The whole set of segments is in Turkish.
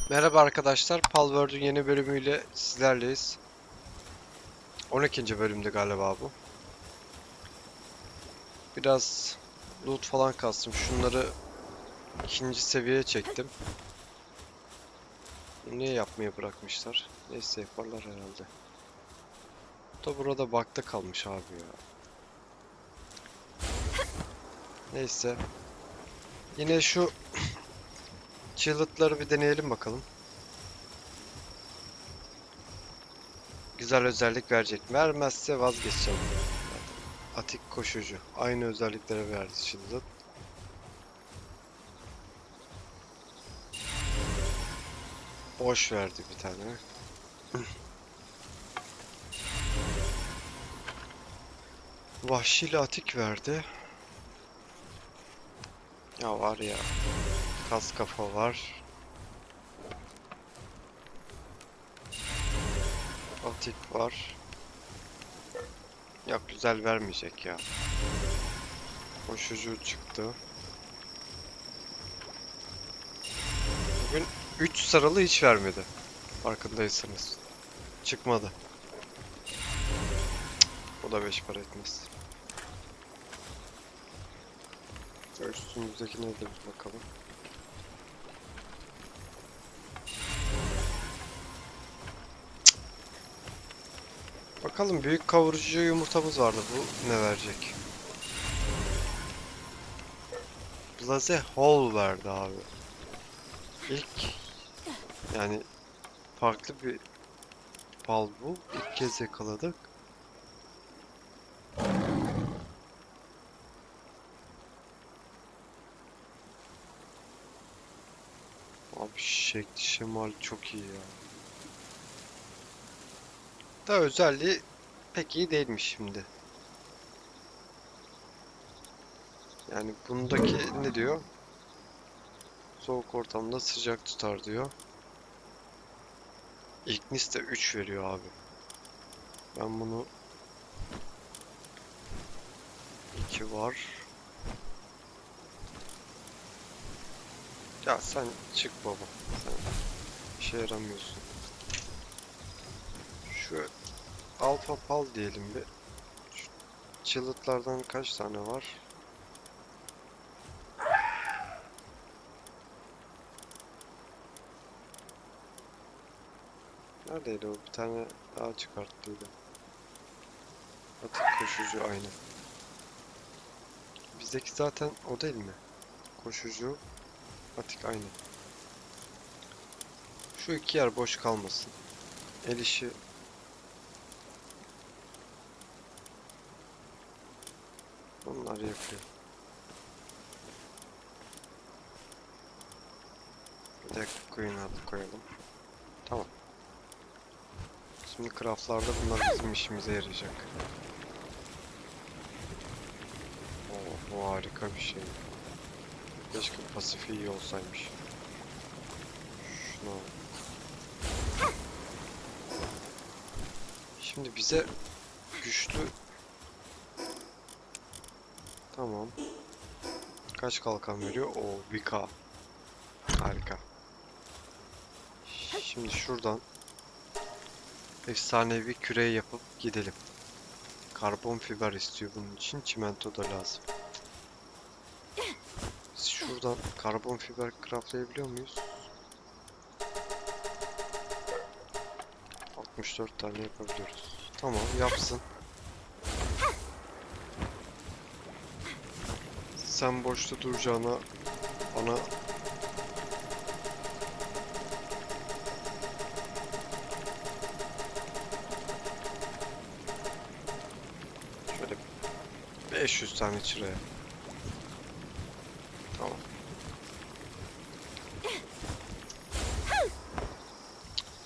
Merhaba arkadaşlar, Palworld'ün yeni bölümüyle sizlerleyiz. 12. bölümde galiba bu. Biraz loot falan kastım. Şunları ikinci seviyeye çektim. Niye yapmaya bırakmışlar? Neyse yaparlar herhalde. Bu da burada bug'da kalmış abi ya. Neyse. Yine şu çığlıkları bir deneyelim bakalım. Güzel özellik verecek mi? Vermezse vazgeçeceğim. Atik koşucu. Aynı özelliklere verdi şimdi. Boş verdi bir tane. Vahşili atik verdi. Ya var ya. Kas kafa var. Atik var. Yok güzel vermeyecek ya. Koşucu çıktı. Bugün 3 sarılı hiç vermedi. Farkındaysanız. Çıkmadı. O da 5 para etmez. Üstümüzdeki nedir bir bakalım. Bakalım büyük kavurucu yumurtamız vardı. Bu ne verecek? Blaze Hole verdi abi. İlk yani farklı bir pal bu. İlk kez yakaladık. Abi şekli şemali çok iyi ya. Da özelliği pek iyi değilmiş şimdi. Yani bundaki ne diyor? Soğuk ortamda sıcak tutar diyor. Ignis de 3 veriyor abi. Ben bunu 2 var. Ya sen çık baba. Sen işe yaramıyorsun. Şu alfa pal diyelim bir. Şu çılıtlardan kaç tane var? Neredeydi o? Bir tane daha çıkarttıydı. Atık koşucu aynı. Bizdeki zaten o değil mi? Koşucu, atik aynı. Şu iki yer boş kalmasın. El işi bunlar yapıyor. Bir de Queen adı koyalım. Tamam. Şimdi craftlarda bunlar bizim işimize yarayacak. Oo, bu harika bir şey. Keşke pasifi iyi olsaymış. Şunu al. Şimdi bize güçlü... Tamam. Kaç kalkan veriyor? Oo, 1K. Harika. Şimdi şuradan efsanevi küreği yapıp gidelim. Karbon fiber istiyor bunun için. Çimento da lazım. Biz şuradan karbon fiber craftlayabiliyor muyuz? 64 tane yapabiliyoruz. Tamam yapsın. Sen boşta duracağına bana şöyle 500 tane çıraya. Tamam.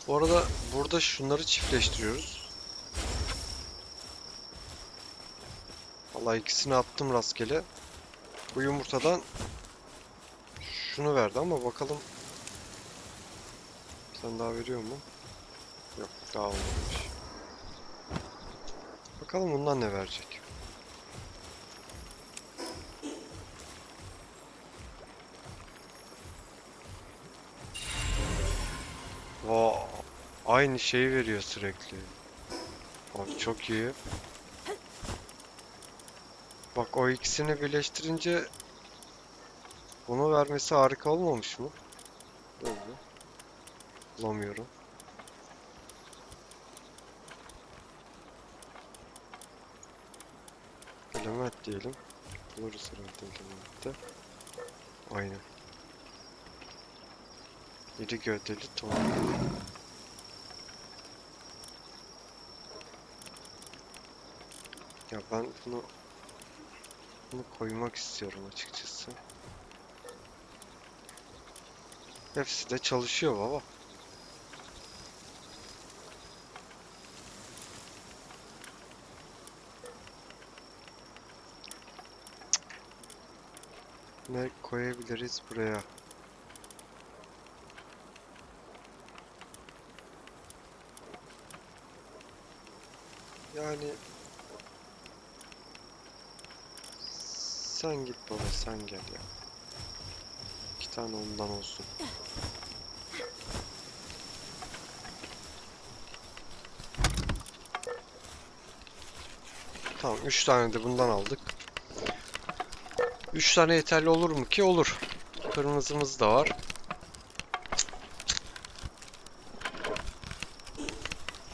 Bu arada burada şunları çiftleştiriyoruz. Vallahi ikisini attım rastgele. Bu yumurtadan şunu verdi ama bakalım. Sen daha veriyor mu? Yok daha olmamış. Bakalım bundan ne verecek. Aa, aynı şeyi veriyor sürekli. Abi çok iyi. Bak o ikisini birleştirince bunu vermesi harika olmamış mı? Böyle. Bulamıyorum. Element diyelim. Buluruz herhalde elementte. Aynen. İri gövdeli ton. Ya ben bunu koymak istiyorum açıkçası. Hepsi de çalışıyor baba. Ne koyabiliriz buraya? Yani sen git baba, sen gel ya. 2 tane ondan olsun. Tamam, 3 tane de bundan aldık. 3 tane yeterli olur mu ki? Olur. Kırmızımız da var.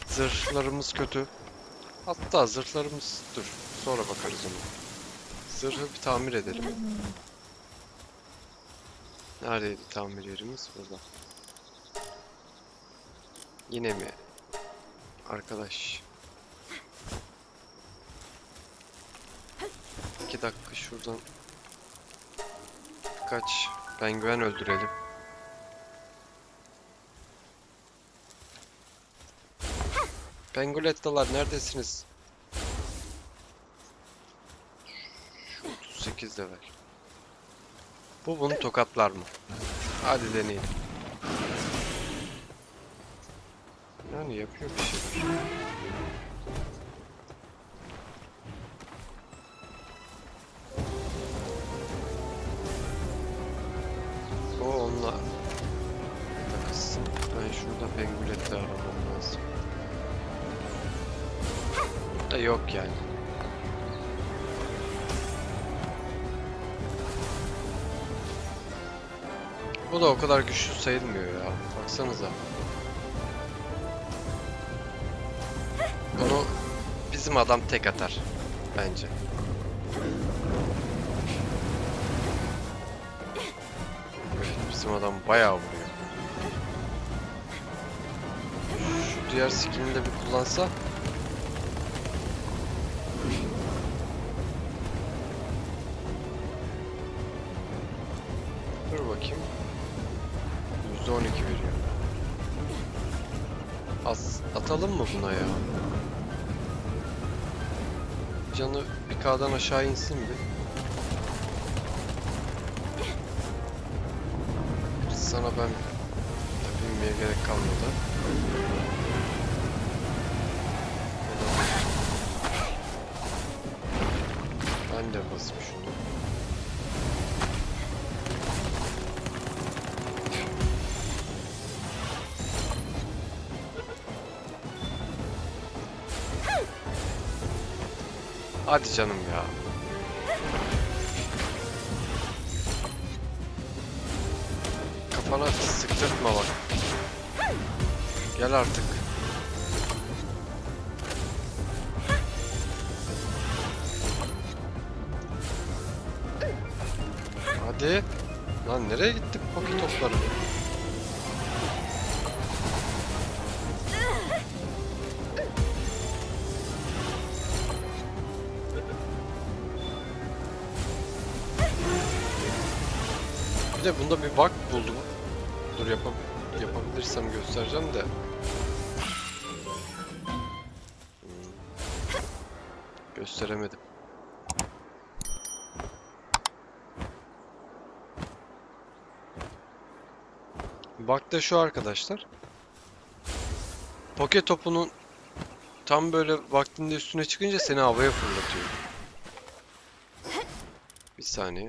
Zırhlarımız kötü. Hatta zırhlarımız... Dur. Sonra bakarız ona. Zırhı bir tamir edelim. Neredeydi tamir yerimiz? Burada. Yine mi? Arkadaş. 2 dakika şuradan birkaç penguen öldürelim. Pengulettalar neredesiniz? Şu 38 level. Bu bunu tokatlar mı? Hadi deneyelim. Yani yapıyor bir şeyler. O onunla takılsın. Ben şurada pengulette aramam lazım. Da yok yani. Bu da o kadar güçlü sayılmıyor ya. Baksanıza. Bunu bizim adam tek atar. Bence. Evet, bizim adam bayağı vuruyor. Şu diğer skillini de bir kullansa. Dur bakayım. %12 veriyor. Atalım mı buna ya? Canı bir K'dan aşağı insin bir. Sana ben binmeye gerek kalmadı. Ben de basayım şunu. Hadi canım ya. Kafana sıktırtma bak. Gel artık. Hadi. Lan nereye gitti bu poki topları? Bir de bunda bir bug buldum. Dur yapabilirsem göstereceğim de. Gösteremedim. Bug da şu arkadaşlar. Poke topunun tam böyle vaktinde üstüne çıkınca seni havaya fırlatıyor. Bir saniye.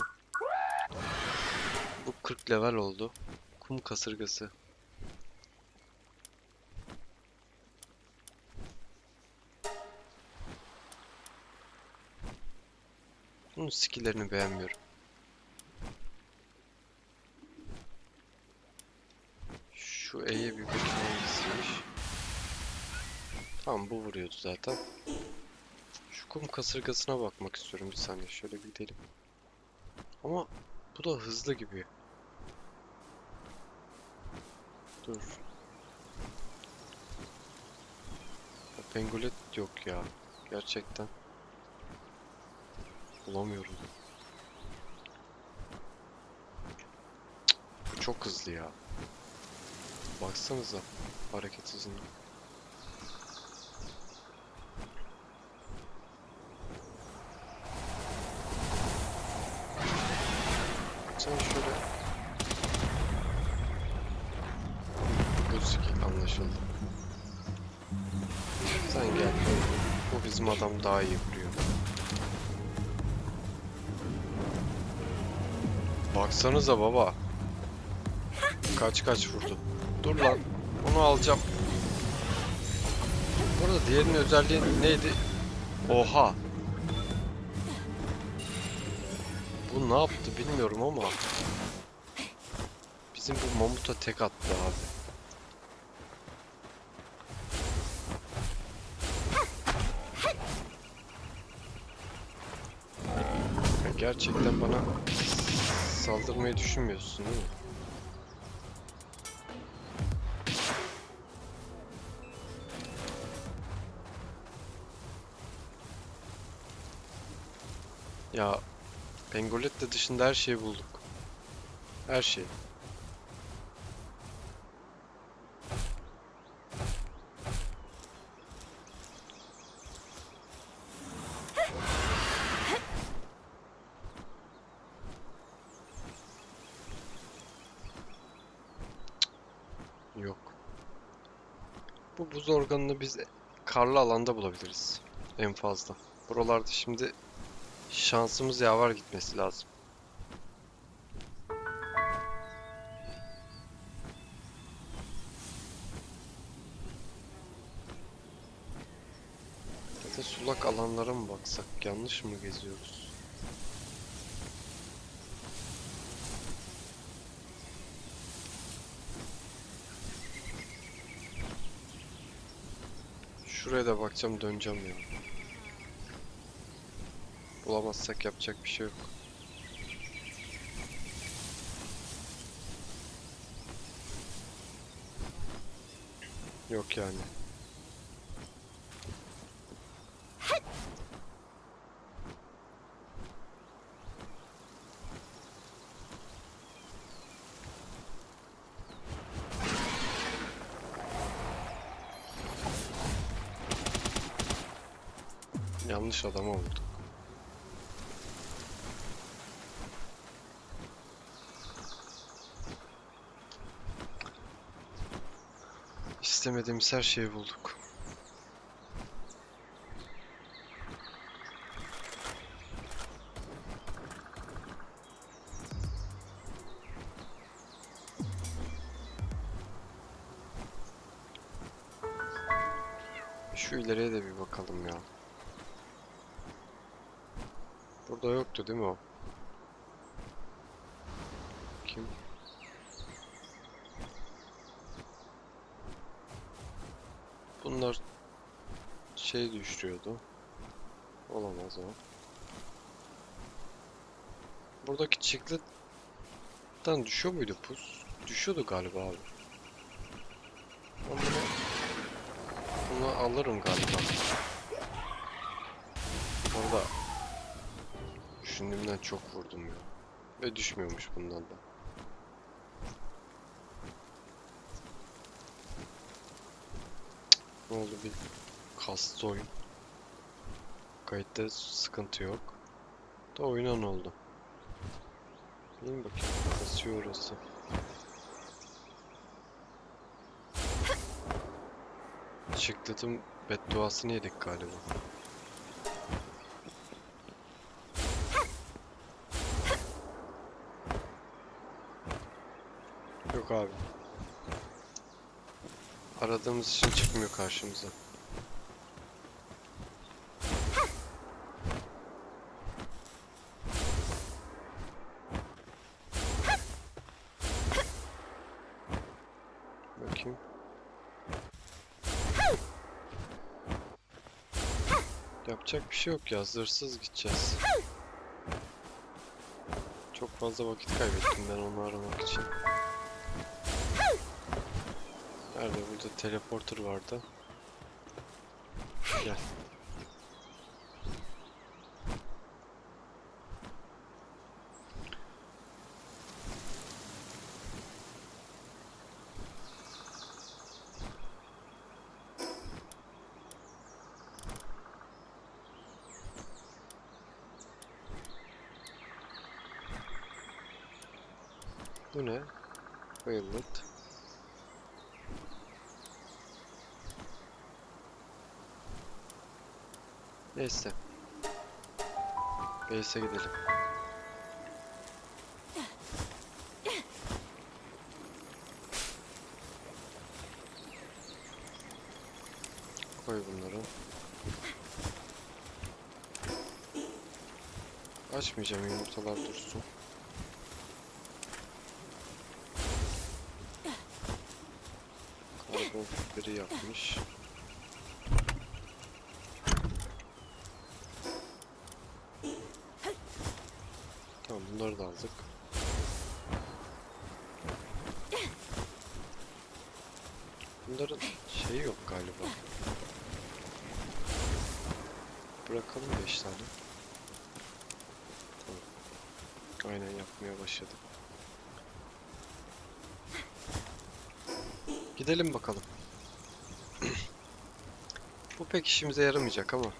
Bu 40 level oldu. Kum kasırgası. Bunun skill'lerini beğenmiyorum. Şu E'ye bir bakayım hangisiymiş. Tamam, bu vuruyordu zaten. Şu kum kasırgasına bakmak istiyorum, bir saniye şöyle bir gidelim. Ama bu da hızlı gibi. Dur. Pengolet yok ya. Gerçekten. Bulamıyorum. Bu çok hızlı ya. Baksanıza hareket hızına. Sen şöyle... Bu skill anlaşıldı. Sen gel. Bu bizim adam daha iyi vuruyor. Baksanıza baba. Kaç vurdu. Dur lan. Onu alacağım. Bu arada diğerinin özelliği neydi? Oha. Bu ne yaptı bilmiyorum ama bizim bu mamuta tek attı abi. Ya gerçekten bana saldırmayı düşünmüyorsun değil mi? Ya Pengolette dışında her şeyi bulduk. Her şey. Yok. Bu buz organını biz karlı alanda bulabiliriz. En fazla. Buralarda şimdi şansımız yaver gitmesi lazım. Ya da sulak alanlara mı baksak? Yanlış mı geziyoruz? Şuraya da bakacağım, döneceğim ya. Bulamazsak yapacak bir şey yok. Yok yani. Yanlış adama vurduk. İstemediğimiz her şeyi bulduk. Şu ileriye de bir bakalım ya. Burada yoktu değil mi o? Kim? Bunlar şey düşürüyordu. Olamaz o. Buradaki çikletten düşüyor muydu pus? Düşüyordu galiba abi. Ben bunu alırım galiba. Orada düşündüğümden çok vurdum ya. Ve düşmüyormuş bundan da. Ne oldu bir kastı oyun. Kayıtta sıkıntı yok. Da oyuna ne oldu? Bilin bakayım. Kasıyor orası. Çıktıtım bedduasını yedik galiba. Yok abi. Aradığımız için çıkmıyor karşımıza. bakayım. Yapacak bir şey yok ya. Zırhsız gideceğiz. Çok fazla vakit kaybettim ben onu aramak için. Nerede? Burada teleporter vardı. Gel. Bu ne? Violet. Neyse. Base'e gidelim. Koy bunları. Açmayacağım, yumurtalar dursun. Karbon fiberi yapmış. Tamam, bunları da aldık. Bunların şeyi yok galiba. Bırakalım 5 tane. Tamam. Aynen yapmaya başladım. Gidelim bakalım. Bu pek işimize yaramayacak ama.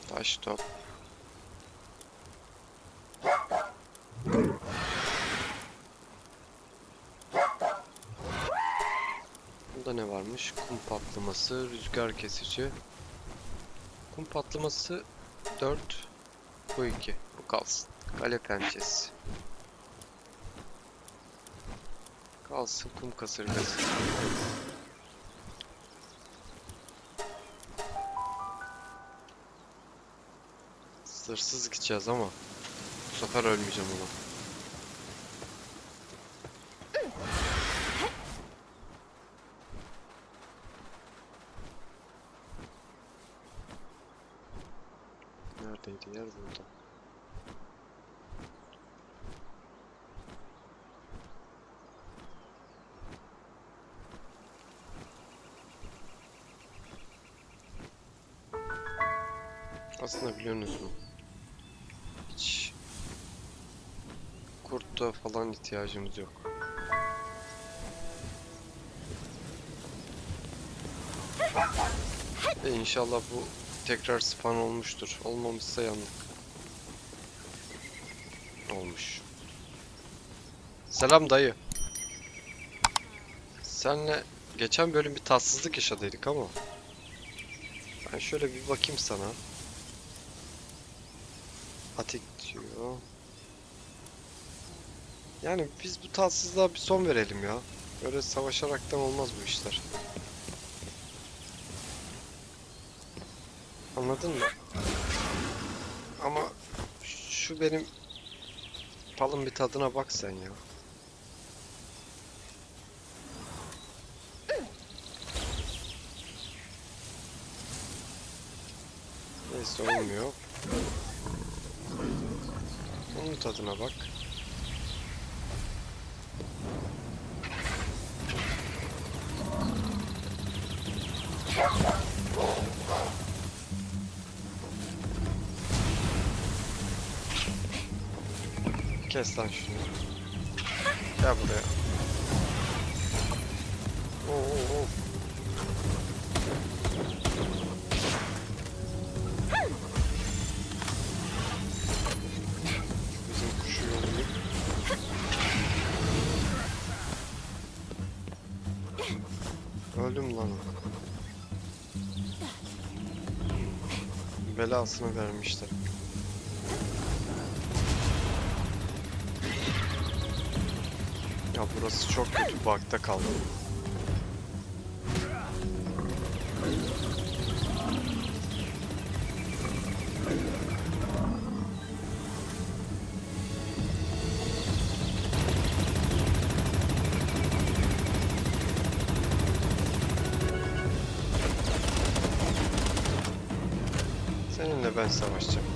Taş top. Burada ne varmış? Kum patlaması, rüzgar kesici. Kum patlaması 4. Bu 2. Bu kalsın. Kale pençesi. Kalsın kum kasırgası. Zırhsız gideceğiz ama bu sefer ölmeyeceğim ona. Neredeydi yer burada? Aslında biliyorsunuz mu? Hiç kurtta falan ihtiyacımız yok. İnşallah bu tekrar spawn olmuştur. Olmamışsa yandık. Olmuş. Selam dayı. Senle geçen bölüm bir tatsızlık yaşadıydık ama ben şöyle bir bakayım sana. Atik diyor. Yani biz bu tatsızlığa bir son verelim ya. Böyle savaşaraktan olmaz bu işler. Anladın mı? Ama şu benim falın bir tadına bak sen ya. Neyse olmuyor. Onun tadına bak. Kes lan şunu. Gel buraya. Oo. Bizim kuşu yollayıp. Öldüm lan. Belasını vermişler. Ya burası çok kötü bug'da kaldı. Şimdi ben savaşacağım.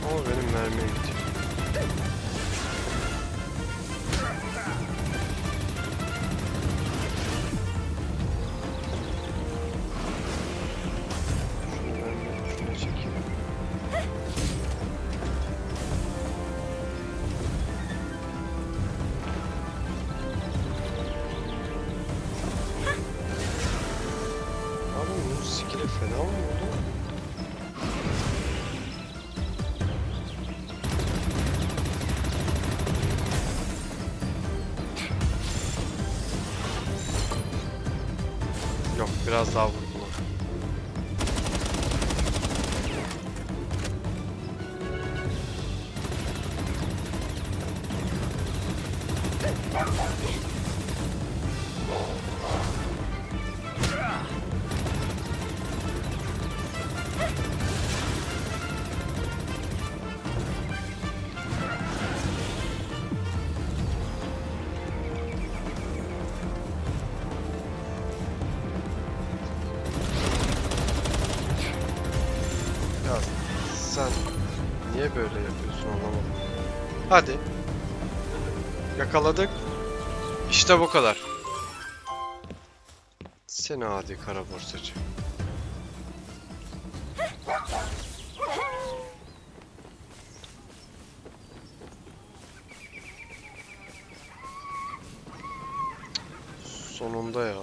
Ama benim mermim bitiyor. Şunu çekeyim. Abi bunun skill'i fena mı oldu? Yok, biraz daha vur buna. Ya sen niye böyle yapıyorsun anlamadım. Hadi. Yakaladık. İşte bu kadar. Seni adi kara borsacı. Sonunda ya.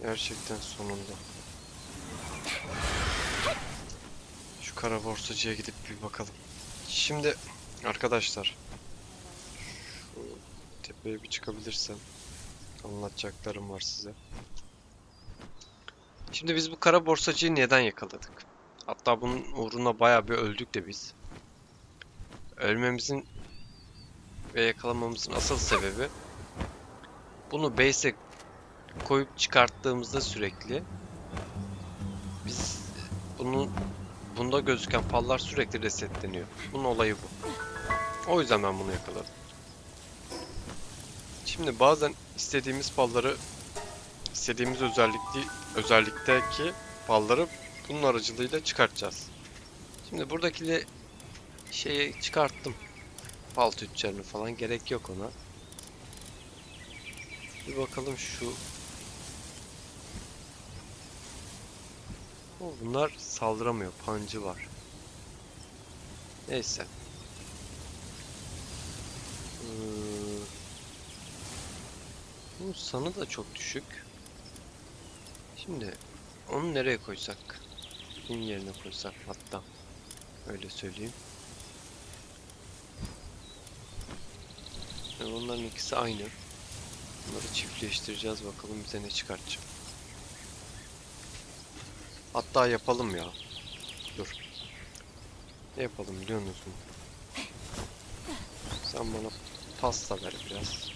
Gerçekten sonunda. Şu kara borsacıya gidip bir bakalım. Şimdi arkadaşlar, şu tepeye bir çıkabilirsem anlatacaklarım var size. Şimdi biz bu kara borsacıyı neden yakaladık? Hatta bunun uğruna bayağı bir öldük de biz. Ölmemizin ve yakalamamızın asıl sebebi, bunu base'e koyup çıkarttığımızda sürekli biz bunda gözüken pallar sürekli resetleniyor. Bunun olayı bu. O yüzden ben bunu yakaladım. Şimdi bazen istediğimiz palları, istediğimiz özellikteki palları bunun aracılığıyla çıkartacağız. Şimdi buradaki şeyi çıkarttım. Pal tüccarını falan, gerek yok ona. Bir bakalım şu. Bunlar saldıramıyor. Pancı var. Neyse. Bu sanı da çok düşük. Şimdi onu nereye koysak? Bunun yerine koysak hatta. Öyle söyleyeyim. Yani onların ikisi aynı. Bunları çiftleştireceğiz, bakalım bize ne çıkartacak. Hatta yapalım ya. Dur. Ne yapalım biliyor musun? Sen bana pasta ver biraz.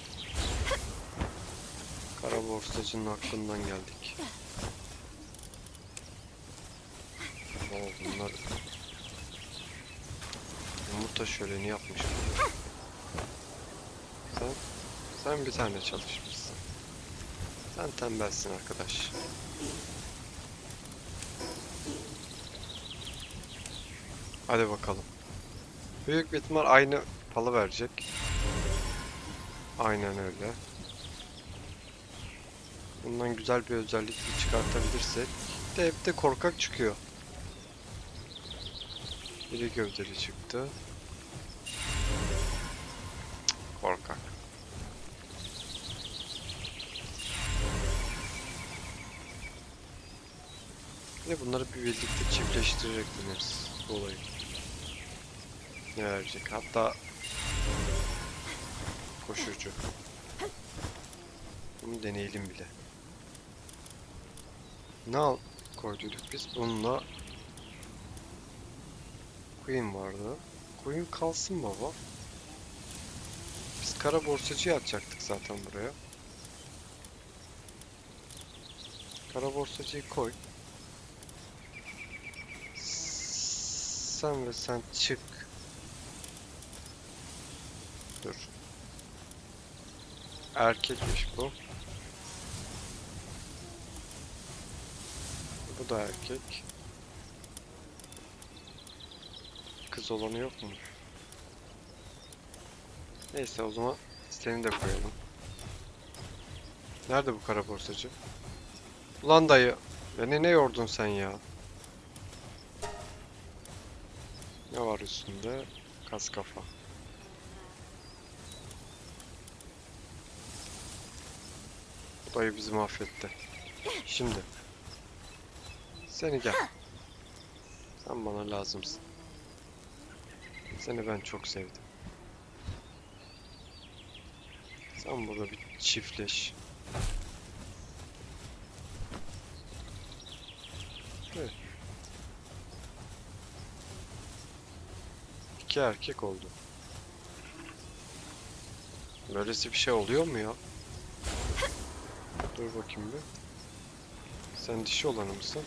Kara borsacının hakkından geldik. Oo, bunlar yumurta şöleni yapmış. Sen bir tane çalışmışsın. Sen tembelsin arkadaş. Hadi bakalım. Büyük bir ihtimal aynı palı verecek. Aynen öyle. Bundan güzel bir özellik çıkartabilirsek de hep de korkak çıkıyor. İri gövdeli çıktı. Korkak. Ve bunları bir birlikte çiftleştirerek deneriz bu olayı. Ne verecek? Hatta koşucu. Bunu deneyelim bile. Ne koyduk biz? Bununla Queen vardı. Queen kalsın baba. Biz kara borsacıyı atacaktık zaten buraya. Kara borsacıyı koy. Sen ve sen çık. Dur. Erkekmiş bu. Bu da erkek. Kız olanı yok mu? Neyse o zaman seni de koyalım. Nerede bu kara borsacı? Ulan dayı, beni ne yordun sen ya? Ne var üstünde? Kas kafa. Bu dayı bizi mahvetti. Şimdi. Seni gel. Sen bana lazımsın. Seni ben çok sevdim. Sen burada bir çiftleş. Evet. İki erkek oldu. Böylesi bir şey oluyor mu ya? Dur bakayım bir. Sen dişi olanı mısın?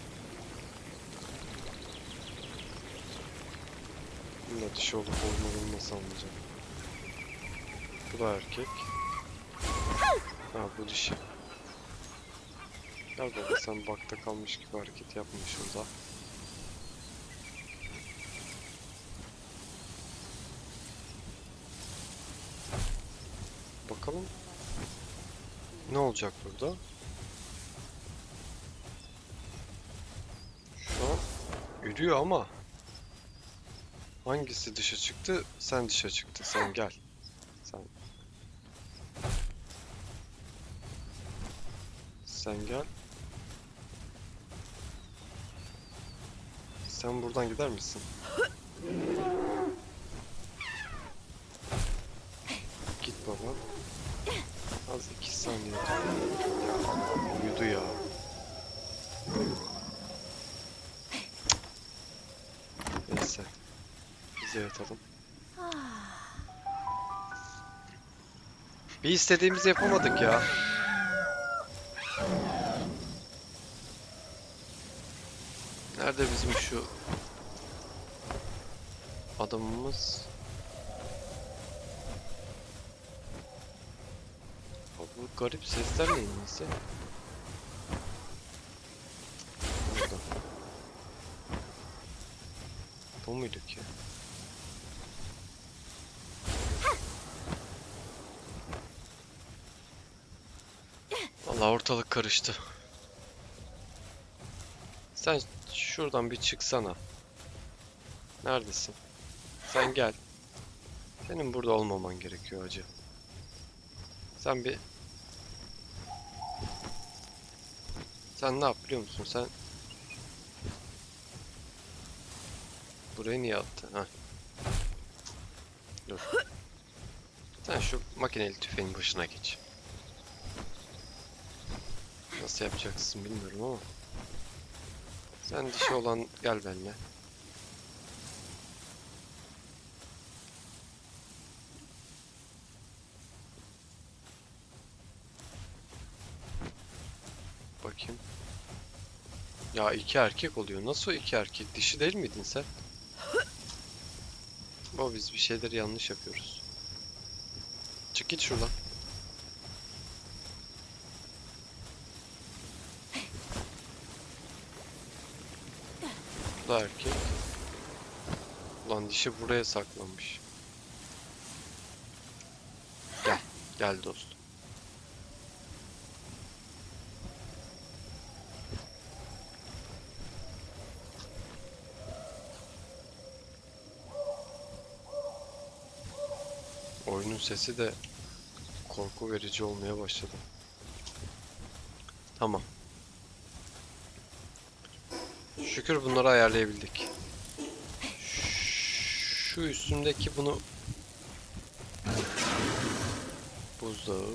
Bunun da dişi olup olmadığını nasıl anlayacağım? Bu da erkek. Ha bu dişi. Gel baba sen bakta kalmış gibi hareket yapma şurada. Bakalım ne olacak burada? Şu an yürüyor ama hangisi dışa çıktı? Sen dışa çıktı. Sen gel. Sen gel. Sen buradan gider misin? Git baba. Az 2 saniye. Uyudu ya. Neyse. Bize yatalım. Bir istediğimizi yapamadık ya. Nerede bizim şu adamımız? Bu garip sesler neyin neyse. Burada. Bu muydu ki? Vallahi ortalık karıştı. Sen şuradan bir çıksana. Neredesin? Sen gel. Senin burada olmaman gerekiyor hacı. Sen bir... Sen ne yap biliyor musun? Sen... Buraya niye attın? Ha? Dur. Sen şu makineli tüfeğin başına geç. Nasıl yapacaksın bilmiyorum ama. Sen dişi olan gel benimle. Bakayım. Ya iki erkek oluyor. Nasıl iki erkek? Dişi değil miydin sen? Ama biz bir şeyleri yanlış yapıyoruz. Çık git şuradan. Bu da erkek. Ulan dişi buraya saklanmış. Gel. Gel dostum. Oyunun sesi de korku verici olmaya başladı. Tamam. Şükür bunları ayarlayabildik. Şu üstündeki bunu... Buzdağı.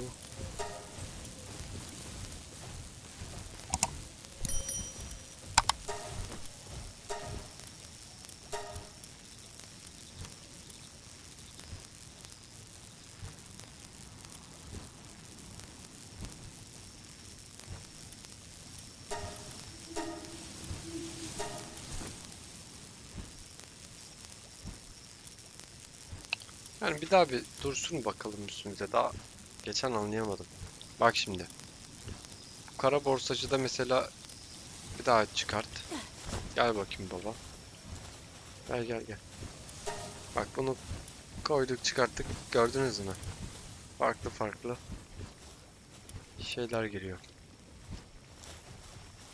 Yani bir daha bir dursun bakalım üstümüze daha. Geçen anlayamadım. Bak şimdi. Bu kara borsacıda mesela bir daha çıkart. Gel bakayım baba. Gel gel gel. Bak bunu koyduk çıkarttık. Gördünüz mü? Farklı farklı şeyler geliyor.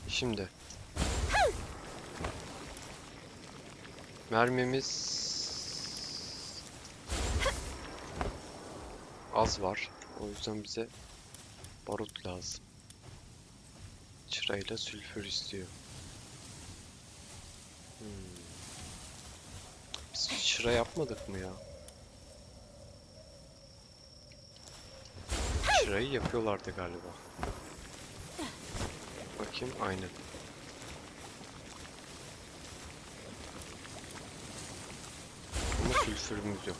Şimdi. Mermimiz az var. O yüzden bize barut lazım. Çırayla sülfür istiyor. Biz çıra yapmadık mı ya? Çırayı yapıyorlardı galiba. Bakayım aynen. Ama sülfürümüz yok.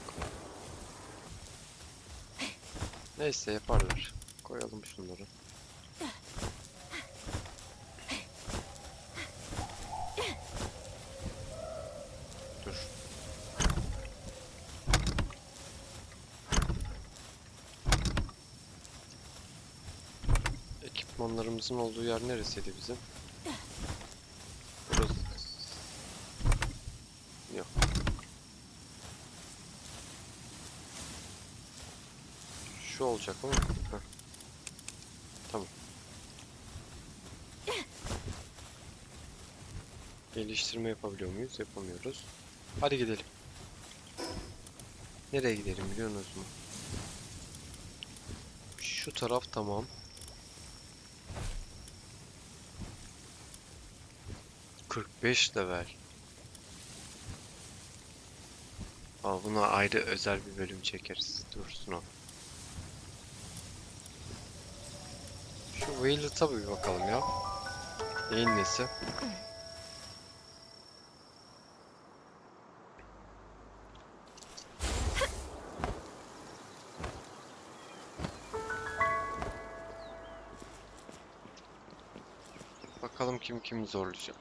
Neyse yaparlar. Koyalım şunları. Dur. Ekipmanlarımızın olduğu yer neresiydi bizim? Burası. Yok. Şu olacak ama. Heh. Tamam. Geliştirme yapabiliyor muyuz? Yapamıyoruz. Hadi gidelim. Nereye gidelim biliyorsunuz mu? Şu taraf tamam. ...45 level. Aa, buna ayrı özel bir bölüm çekeriz. Dursun o. Şu Waylet'a bir bakalım ya. Neyin nesi? Bakalım kim kimi zorlayacak.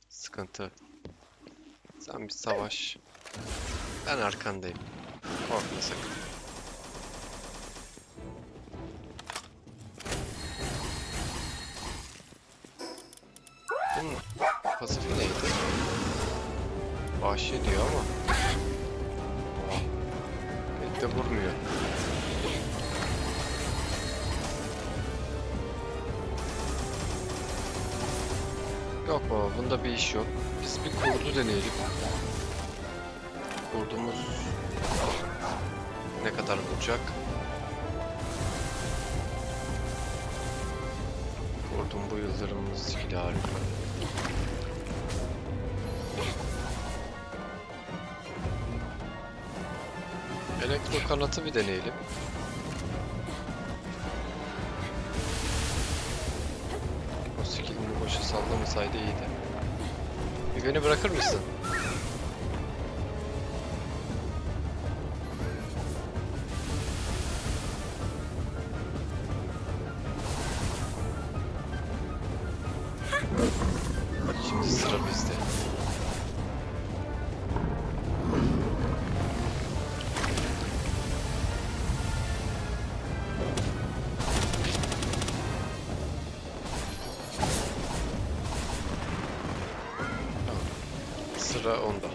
Sıkıntı. Sen bir savaş. Ben arkandayım. Korkma sakın. Bunun pasifi neydi? Vahşi diyor ama. Pek de vurmuyor. Yok baba, bunda bir iş yok. Biz bir kurdu deneyelim. Kurdumuz ne kadar vuracak? Kurdum bu yıldırımımız ile harika. Elektro kanatı bir deneyelim. O skillini boşa sallamasaydı iyiydi. Bir beni bırakır mısın? Şimdi sıra bizde. Sıra onda.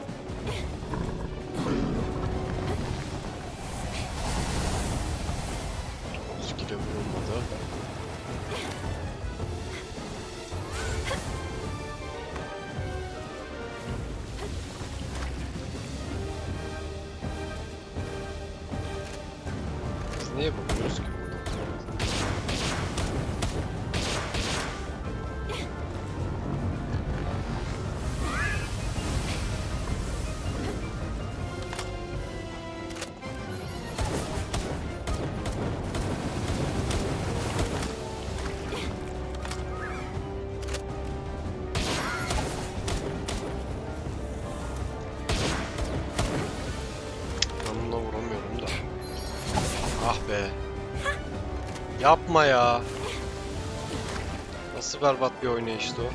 Skill'e vurulmadı. Biz niye bakıyoruz ki bunu? Onunla vuramıyorum da. Ah be. Yapma ya. Nasıl berbat bir oynayıştı o.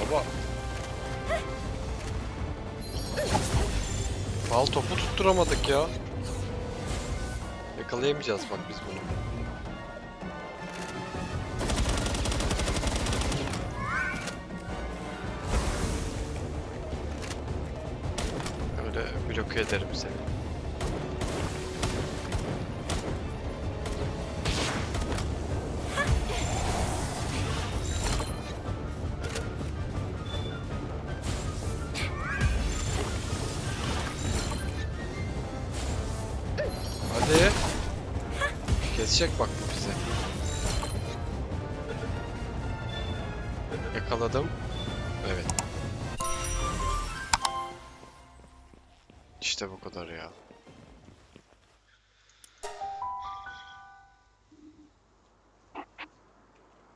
Baba. Bal topu tutturamadık ya. Yakalayamayacağız bak biz bunu. Öyle bloke ederim seni. Hadi. Kesecek bak bu bize. Yakaladım. Evet. İşte bu kadar ya.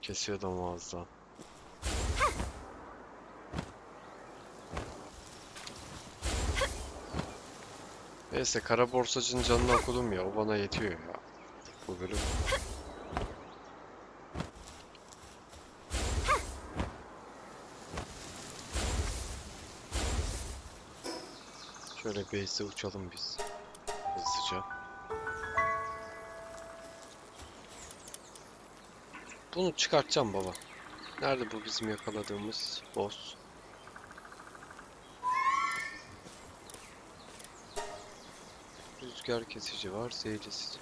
Kesiyordum ağızdan. Neyse kara borsacının canını okudum ya. O bana yetiyor ya. Bu bölüm. Şöyle base'e uçalım biz. Hızlıca. Bunu çıkartacağım baba. Nerede bu bizim yakaladığımız boss? Rüzgar kesici var, zehirlisiz.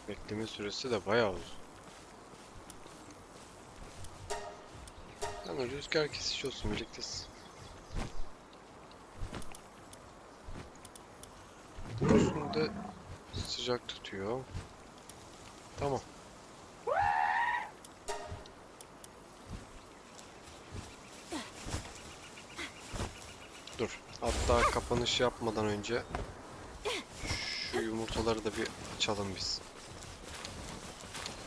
Bekleme süresi de bayağı uzun. Yani rüzgar kesici olsun birlikte. Üstünde sıcak tutuyor. Tamam. Dur. Hatta kapanış yapmadan önce şu yumurtaları da bir açalım biz.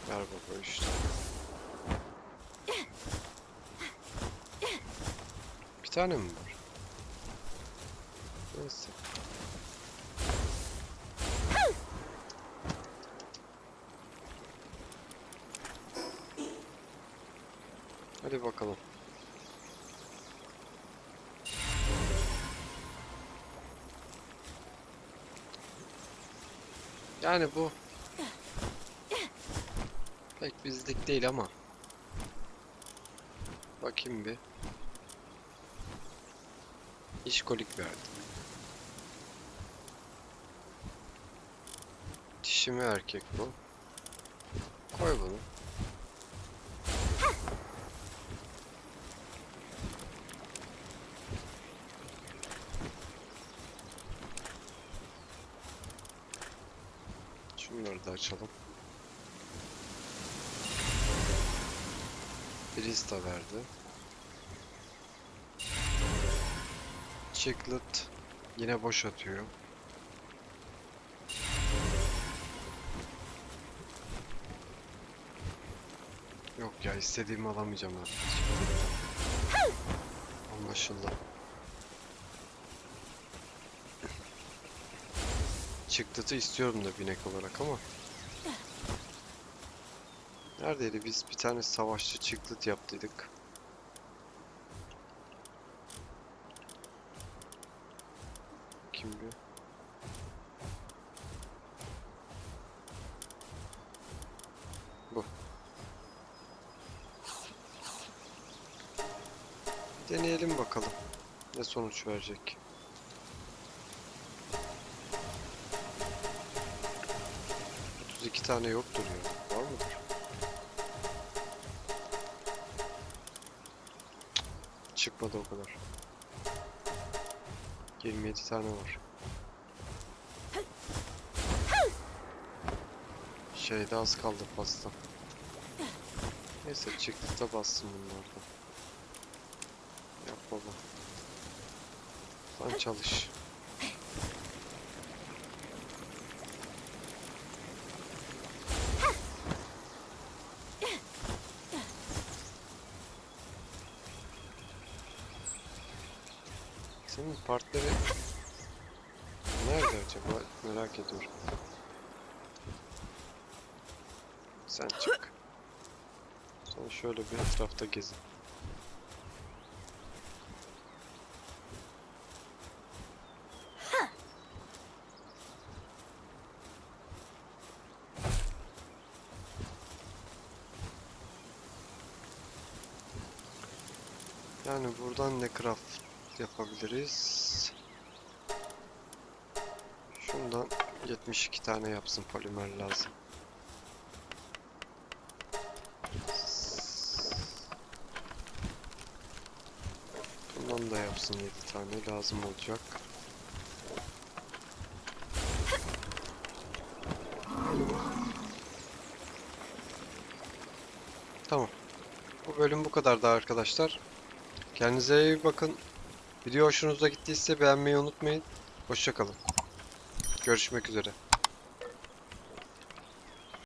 Ver baba işte. Bir tane mi var? Neyse. Hadi bakalım. Yani bu pek bizlik değil ama. Bakayım bir. İşkolik verdi. Dişi mi erkek bu? Koy bunu. Şunları da açalım. Brista verdi. Chiclet yine boş atıyor. Yok ya istediğimi alamayacağım artık. Anlaşıldı. Chiclet'ı istiyorum da binek olarak ama. Neredeydi? Biz bir tane savaşçı Chiclet yaptıydık. Kim bu? Bu. Deneyelim bakalım. Ne sonuç verecek. İki tane yoktur ya. Var mıdır? Çıkmadı o kadar. 27 tane var. Şeyde az kaldı pasta. Neyse çıktı da bassın bunlardan. Yap baba. Sen çalış. Senin partneri nerede acaba? Merak ediyorum. Sen çık. Sonra şöyle bir etrafta gezin. Yani buradan ne craft yapabiliriz? Şundan 72 tane yapsın, polimer lazım. Bundan da yapsın, 7 tane lazım olacak. Tamam. Bu bölüm bu kadar da arkadaşlar. Kendinize iyi bakın. Video hoşunuza gittiyse beğenmeyi unutmayın. Hoşça kalın. Görüşmek üzere.